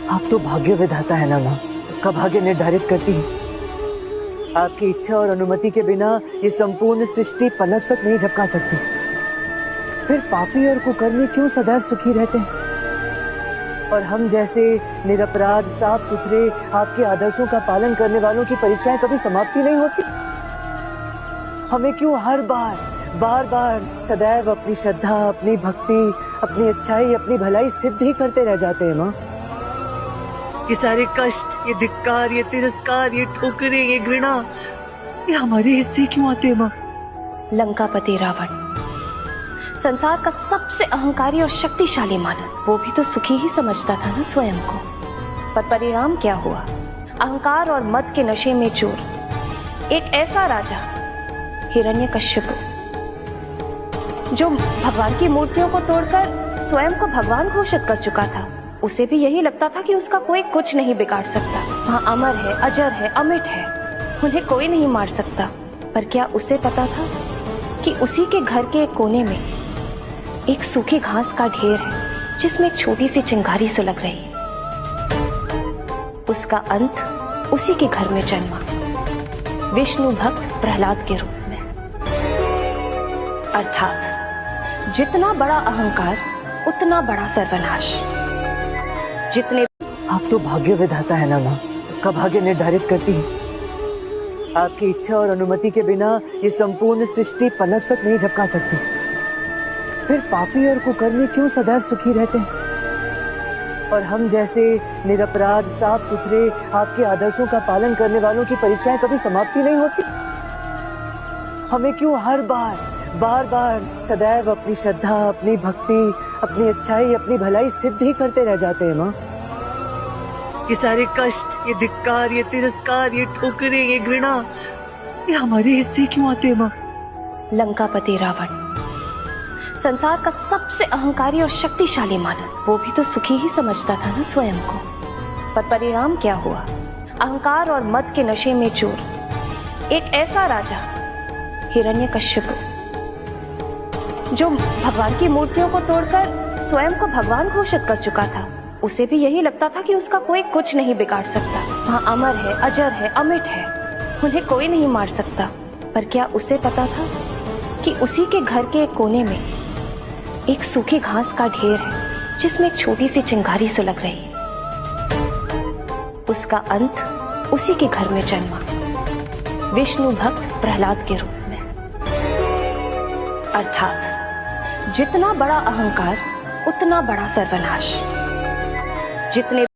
आप तो भाग्य विधाता है ना माँ, सबका भाग्य निर्धारित करती है। आपकी इच्छा और अनुमति के बिना ये संपूर्ण सृष्टि पलक तक नहीं झपका सकती। फिर पापी और कुकर्मी क्यों सदैव सुखी रहते हैं और हम जैसे निरपराध साफ सुथरे आपके आदर्शों का पालन करने वालों की परीक्षाएं कभी समाप्ति नहीं होती। हमें क्यों हर बार बार सदैव अपनी श्रद्धा, अपनी भक्ति, अपनी अच्छाई, अपनी भलाई सिद्ध ही करते रह जाते हैं माँ। ये सारे कष्ट, ये धिक्कार, ये तिरस्कार, ये ठोकरें, ये घृणा, ये हमारे हिस्से क्यों आते हैं माँ? लंकापति रावण संसार का सबसे अहंकारी और शक्तिशाली मानव, वो भी तो सुखी ही समझता था ना स्वयं को। पर परिणाम क्या हुआ? अहंकार और मद के नशे में चूर एक ऐसा राजा हिरण्यकश्यप, जो भगवान की मूर्तियों को तोड़कर स्वयं को भगवान घोषित कर चुका था। उसे भी यही लगता था कि उसका कोई कुछ नहीं बिगाड़ सकता। वहाँ अमर है, अजर है, अमिट है, उन्हें कोई नहीं मार सकता। पर क्या उसे पता था कि उसी के घर के एक कोने में एक सूखी घास का ढेर है, जिसमें एक छोटी सी चिंगारी सुलग रही है। उसका अंत उसी के घर में जन्मा, विष्णु भक्त प्रहलाद के रूप में। अर्थात जितना बड़ा अहंकार उतना बड़ा सर्वनाश। जितने आप तो भाग्य विधाता है ना माँ, सबका भाग्य निर्धारित करती है। आपकी इच्छा और अनुमति के बिना ये संपूर्ण सृष्टि पलक तक नहीं झपका सकती। फिर पापी और कुकर्मी क्यों सदैव सुखी रहते हैं और हम जैसे निरपराध साफ सुथरे आपके आदर्शों का पालन करने वालों की परीक्षाएं कभी समाप्ति नहीं होती। हमें क्यों हर बार सदैव अपनी श्रद्धा, अपनी भक्ति, अपनी अच्छाई, अपनी भलाई सिद्ध ही करते रह जाते हैं माँ। ये सारे कष्ट, ये धिक्कार, ये तिरस्कार, ये ठोकरें, ये घृणा, ये हमारे हिस्से क्यों आते हैं माँ? लंकापति रावण संसार का सबसे अहंकारी और शक्तिशाली मानव, वो भी तो सुखी ही समझता था ना स्वयं को। पर परिणाम क्या हुआ? अहंकार और मद के नशे में चूर एक ऐसा राजा हिरण्यकश्यप, जो भगवान की मूर्तियों को तोड़कर स्वयं को भगवान घोषित कर चुका था। उसे भी यही लगता था कि उसका कोई कुछ नहीं बिगाड़ सकता। वहाँ अमर है, अजर है, अमिट है, उन्हें कोई नहीं मार सकता। पर क्या उसे पता था कि उसी के घर के एक कोने में एक सूखी घास का ढेर है, जिसमें एक छोटी सी चिंगारी सुलग रही है। उसका अंत उसी के घर में जन्मा, विष्णु भक्त प्रहलाद के रूप में। अर्थात जितना बड़ा अहंकार उतना बड़ा सर्वनाश। जितने